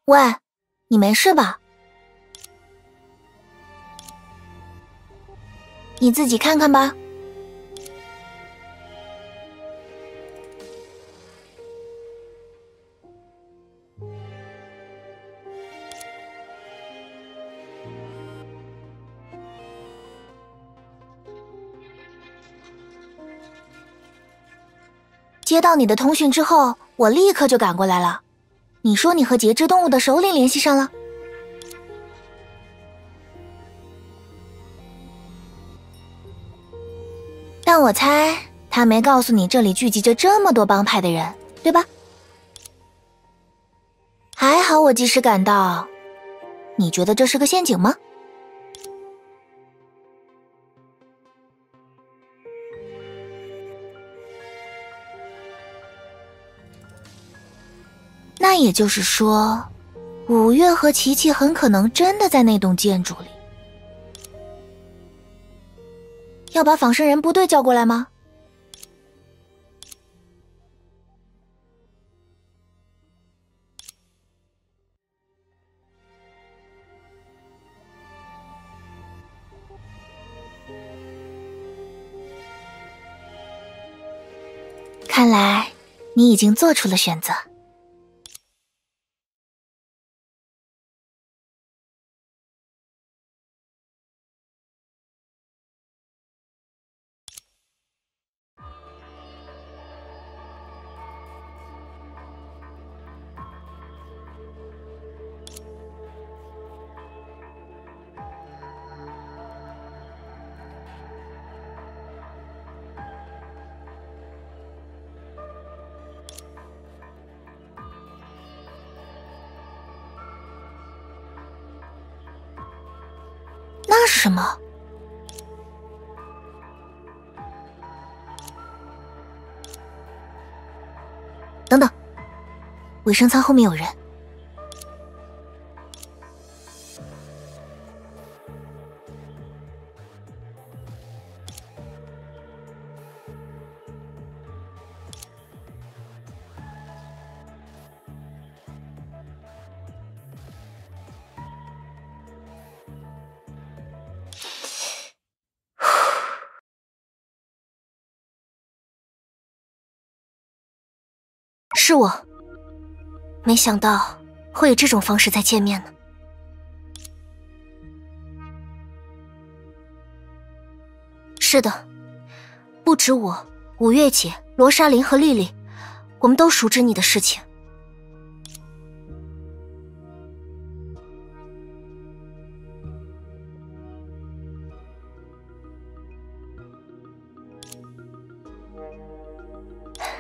喂，你没事吧？你自己看看吧。接到你的通讯之后，我立刻就赶过来了。你说你和节肢动物的首领联系上了？但我猜他没告诉你这里聚集着这么多帮派的人，对吧？还好我及时赶到。你觉得这是个陷阱吗？那也就是说，五月和琪琪很可能真的在那栋建筑里。要把仿生人部队叫过来吗？看来你已经做出了选择。那是什么？等等，卫生舱后面有人。是我，没想到会以这种方式再见面呢。是的，不止我、五月姐、罗莎琳和丽丽，我们都熟知你的事情。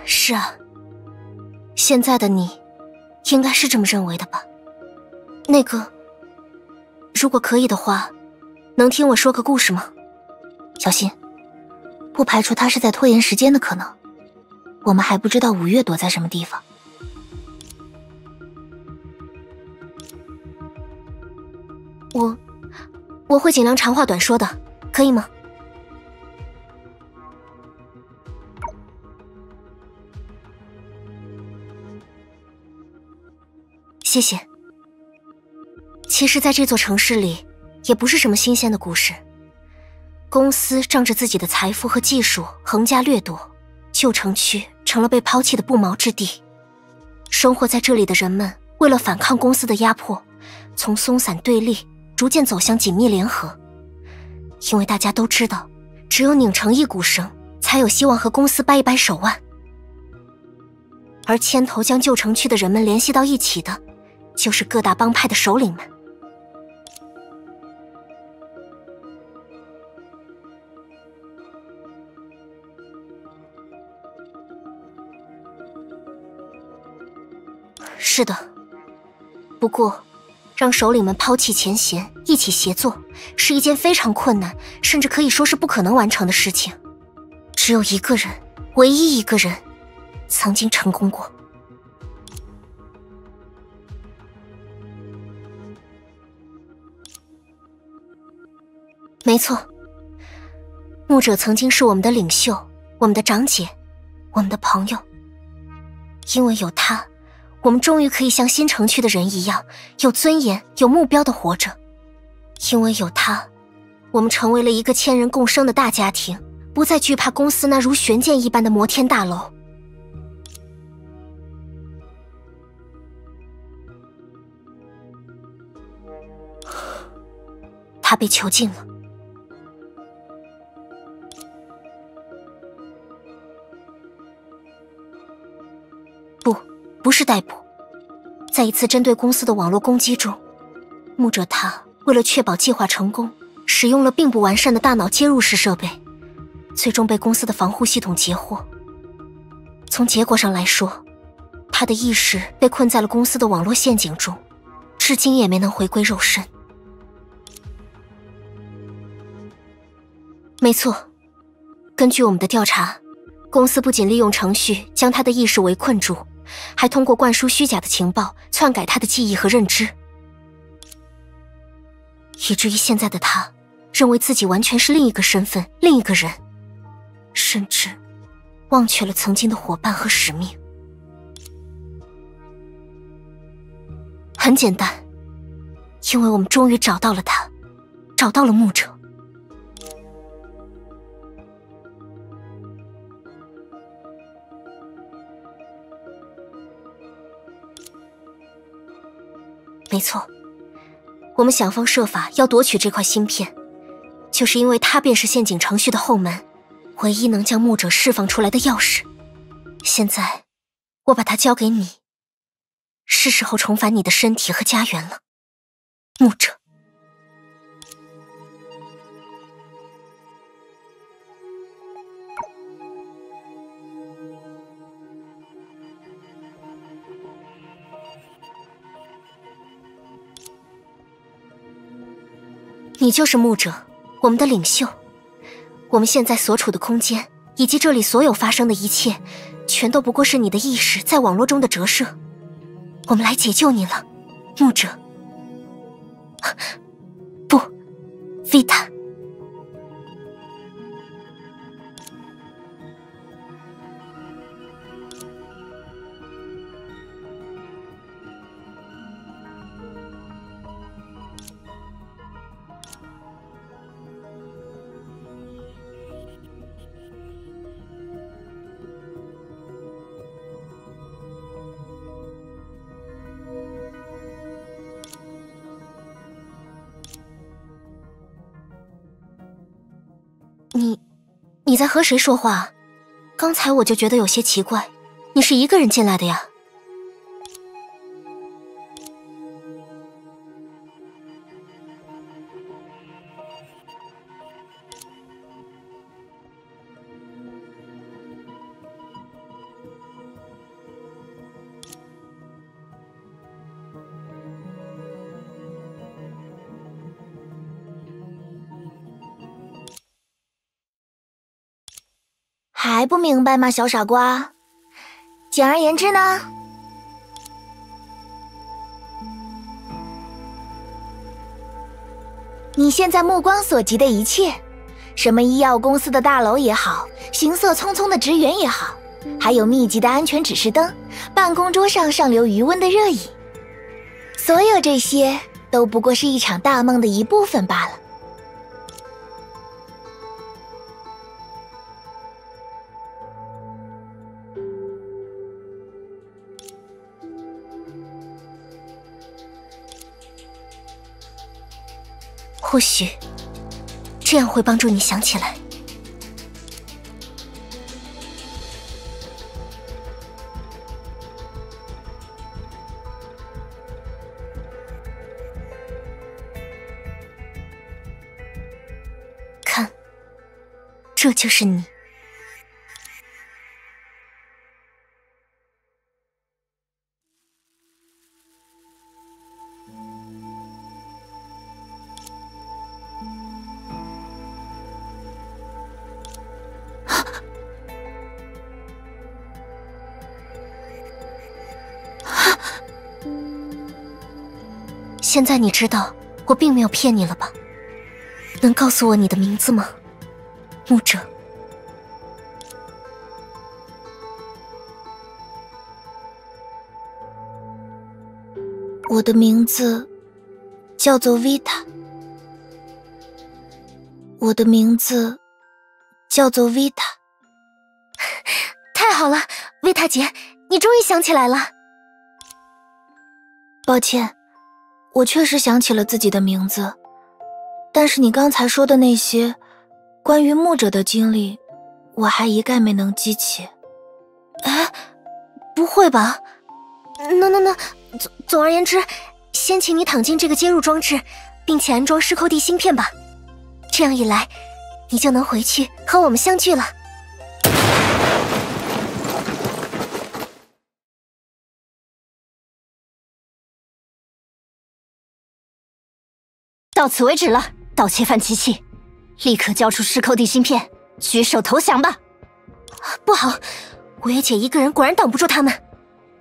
是啊。现在的你，应该是这么认为的吧？那个，如果可以的话，能听我说个故事吗？小心，不排除他是在拖延时间的可能。我们还不知道五月躲在什么地方。我会尽量长话短说的，可以吗？谢谢。其实在这座城市里，也不是什么新鲜的故事。公司仗着自己的财富和技术横加掠夺，旧城区成了被抛弃的不毛之地。生活在这里的人们为了反抗公司的压迫，从松散对立逐渐走向紧密联合。因为大家都知道，只有拧成一股绳，才有希望和公司掰一掰手腕。而牵头将旧城区的人们联系到一起的，就是各大帮派的首领们。是的，不过让首领们抛弃前嫌，一起协作，是一件非常困难，甚至可以说是不可能完成的事情。只有一个人，唯一一个人，曾经成功过。没错，牧者曾经是我们的领袖，我们的长姐，我们的朋友。因为有他，我们终于可以像新城区的人一样，有尊严、有目标的活着。因为有他，我们成为了一个千人共生的大家庭，不再惧怕公司那如悬剑一般的摩天大楼。他被囚禁了。不是逮捕，在一次针对公司的网络攻击中，牧者他为了确保计划成功，使用了并不完善的大脑接入式设备，最终被公司的防护系统截获。从结果上来说，他的意识被困在了公司的网络陷阱中，至今也没能回归肉身。没错，根据我们的调查，公司不仅利用程序将他的意识围困住，还通过灌输虚假的情报篡改他的记忆和认知，以至于现在的他认为自己完全是另一个身份，另一个人，甚至忘却了曾经的伙伴和使命。很简单，因为我们终于找到了他，找到了牧者。没错，我们想方设法要夺取这块芯片，就是因为它便是陷阱程序的后门，唯一能将牧者释放出来的钥匙。现在，我把它交给你，是时候重返你的身体和家园了，牧者。你就是牧者，我们的领袖。我们现在所处的空间，以及这里所有发生的一切，全都不过是你的意识在网络中的折射。我们来解救你了，牧者。不，维塔。你在和谁说话？刚才我就觉得有些奇怪，你是一个人进来的呀？还不明白吗，小傻瓜？简而言之呢，你现在目光所及的一切，什么医药公司的大楼也好，行色匆匆的职员也好，还有密集的安全指示灯，办公桌上上流余温的热饮，所有这些都不过是一场大梦的一部分罢了。或许这样会帮助你想起来。看，这就是你。现在你知道我并没有骗你了吧？能告诉我你的名字吗，牧者？我的名字叫做维塔。我的名字叫做维塔。太好了，维塔姐，你终于想起来了。抱歉，我确实想起了自己的名字，但是你刚才说的那些关于牧者的经历，我还一概没能记起。哎，不会吧？那，总而言之，先请你躺进这个接入装置，并且安装失扣地芯片吧。这样一来，你就能回去和我们相聚了。到此为止了，盗窃犯机器，立刻交出失扣地芯片，举手投降吧！不好，五月姐一个人果然挡不住他们。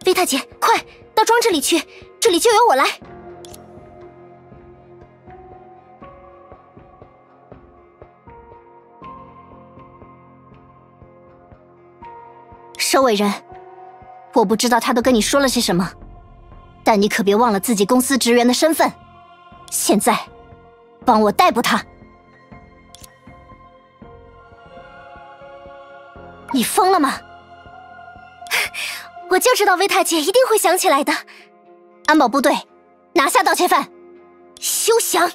维塔姐，快到装置里去，这里就由我来。收尾人，我不知道他都跟你说了些什么，但你可别忘了自己公司职员的身份。现在，帮我逮捕他！你疯了吗？我就知道维塔姐一定会想起来的。安保部队，拿下盗窃犯！休想！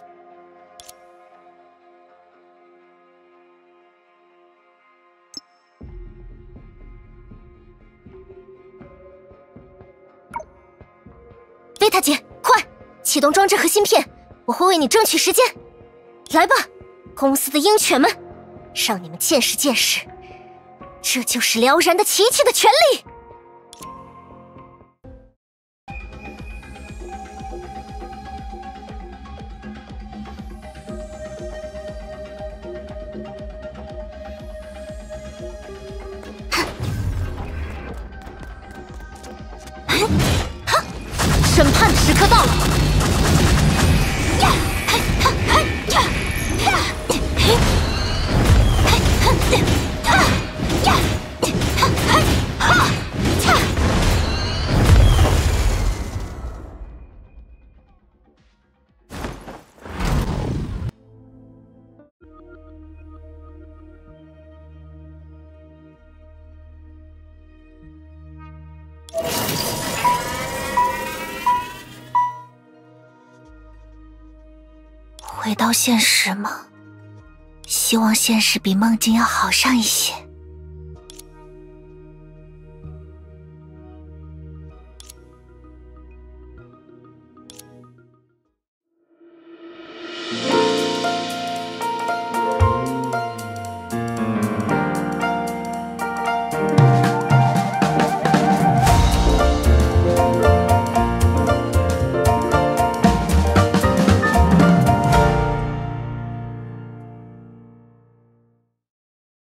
维塔姐，快启动装置和芯片，我会为你争取时间。来吧，公司的鹰犬们，让你们见识见识，这就是辽然的琪琪的权利！审判的时刻到了！回到现实吗？希望现实比梦境要好上一些。